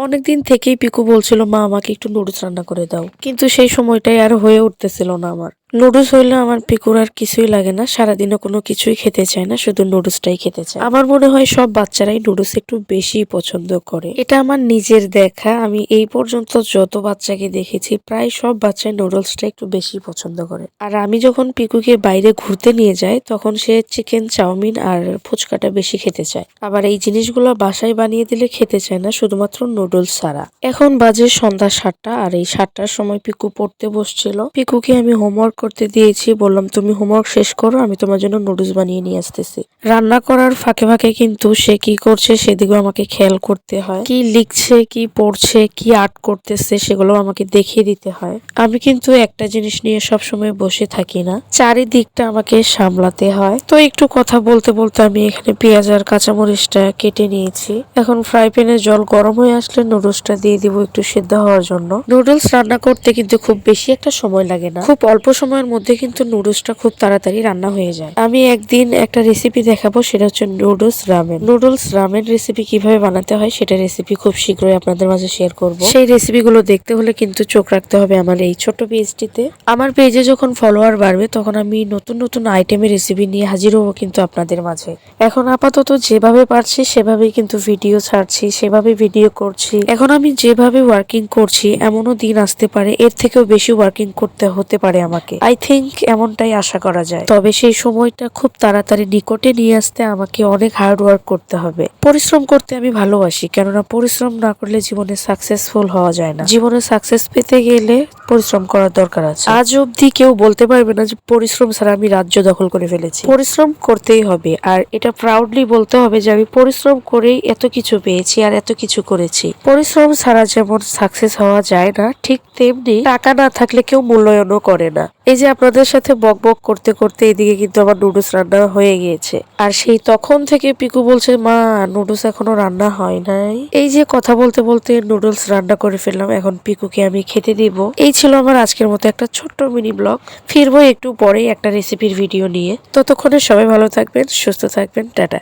অনেকদিন থেকেই পিকু বলছিল মা আমাকে একটু নুডলস রান্না করে দাও, কিন্তু সেই সময়টাই আর হয়ে উঠতেছিল না আমার। নুডলস হইলে আমার পিকুর আর কিছুই লাগে না, সারাদিনও কোনো কিছুই খেতে চায় না, শুধু নুডলসটাই খেতে চায়। আমার মনে হয় সব বাচ্চারাই নুডলস একটু বেশি পছন্দ করে, এটা আমার নিজের দেখা। আমি এই পর্যন্ত যত বাচ্চাকে দেখেছি প্রায় সব বাচ্চাই নুডলসটা একটু বেশি পছন্দ করে। আর আমি যখন পিকুকে বাইরে ঘুরতে নিয়ে যাই তখন সে চিকেন, চাউমিন আর ফুচকাটা বেশি খেতে চায়। আবার এই জিনিসগুলো বাসায় বানিয়ে দিলে খেতে চায় না, শুধুমাত্র নুডলস ছাড়া। এখন বাজে সন্ধ্যা 7টা, আর এই 7টার সময় পিকু পড়তে বসছিল। পিকুকে আমি হোমওয়ার্ক করতে দিয়েছি, বললাম তুমি হোমওয়ার্ক শেষ করো, আমি তোমার জন্য নুডলস বানিয়ে নিয়ে আসতেছি। রান্না করার ফাঁকে ফাঁকে কিন্তু সে কি করছে সেদিকেও আমাকে খেয়াল করতে হয়। কি লিখছে, কি পড়ছে, কি আর্ট করতেছে সেগুলো আমাকে দেখিয়ে দিতে হয়। আমি কিন্তু একটা জিনিস নিয়ে সবসময় বসে থাকি না, চারিদিকটা আমাকে সামলাতে হয়। তো একটু কথা বলতে বলতে আমি এখানে পেঁয়াজ আর কাঁচামরিচটা কেটে নিয়েছি। এখন ফ্রাই প্যানে জল গরম হয়ে আসলে নুডলসটা দিয়ে দিব একটু সিদ্ধ হওয়ার জন্য। নুডলস রান্না করতে কিন্তু খুব বেশি একটা সময় লাগে না, খুব অল্প সময়ের মধ্যে কিন্তু নুডলসটা খুব তাড়াতাড়ি রান্না হয়ে যায়। আমি একদিন একটা রেসিপি দেখাবো, সেটা হচ্ছে noodles ramen. Noodles ramen recipe কিভাবে বানাতে হয় সেটা রেসিপি খুব শীঘ্রই আপনাদের মাঝে শেয়ার করব। সেই রেসিপিগুলো দেখতে হলে কিন্তু চোখ রাখতে হবে আমার এই ছোট পেজটিতে। আমার পেজে যখন ফলোয়ার বাড়বে তখন আমি নতুন নতুন আইটেমের রেসিপি নিয়ে হাজির হবো কিন্তু আপনাদের মাঝে। এখন আপাতত যেভাবে পারছি সেভাবেই কিন্তু ভিডিও ছাড়ছি, সেভাবে ভিডিও করছি। এখন আমি যেভাবে ওয়ার্কিং করছি এমনও দিন আসতে পারে এর থেকেও বেশি ওয়ার্কিং করতে হতে পারে আমাকে। আই থিঙ্ক এমনটাই আশা করা যায়। তবে সেই সময়টা খুব তাড়াতাড়ি নিকটে নিয়ে আসতে আমাকে অনেক হার্ড ওয়ার্ক করতে হবে। পরিশ্রম করতে আমি ভালোবাসি, কেননা পরিশ্রম না করলে জীবনে সাকসেসফুল হওয়া যায় না। জীবনে সাকসেস পেতে গেলে পরিশ্রম করার দরকার আছে। আজ অবধি কেউ বলতে পারবে না যে পরিশ্রম ছাড়া আমি রাজ্য দখল করে ফেলেছি। পরিশ্রম করতেই হবে, আর এটা প্রাউডলি বলতে হবে যে আমি পরিশ্রম করেই এত কিছু পেয়েছি আর এত কিছু করেছি। পরিশ্রম ছাড়া যেমন সাকসেস হওয়া যায় না, ঠিক তেমনি টাকা না থাকলে কেউ মূল্যায়নও করে না। এই যে আপনাদের সাথে বক বক করতে করতে এদিকে কিন্তু আমার নুডলস রান্না হয়ে গিয়েছে, আর সেই তখন থেকে পিকু বলছে মা নুডলস এখনো রান্না হয় নাই। এই যে কথা বলতে বলতে নুডলস রান্না করে ফেললাম, এখন পিকুকে আমি খেতে দিব। এই ছিল আমার আজকের মতো একটা ছোট্ট মিনি ব্লগ। ফিরবো একটু পরেই একটা রেসিপির ভিডিও নিয়ে। ততক্ষণে সবাই ভালো থাকবেন, সুস্থ থাকবেন, টাটা।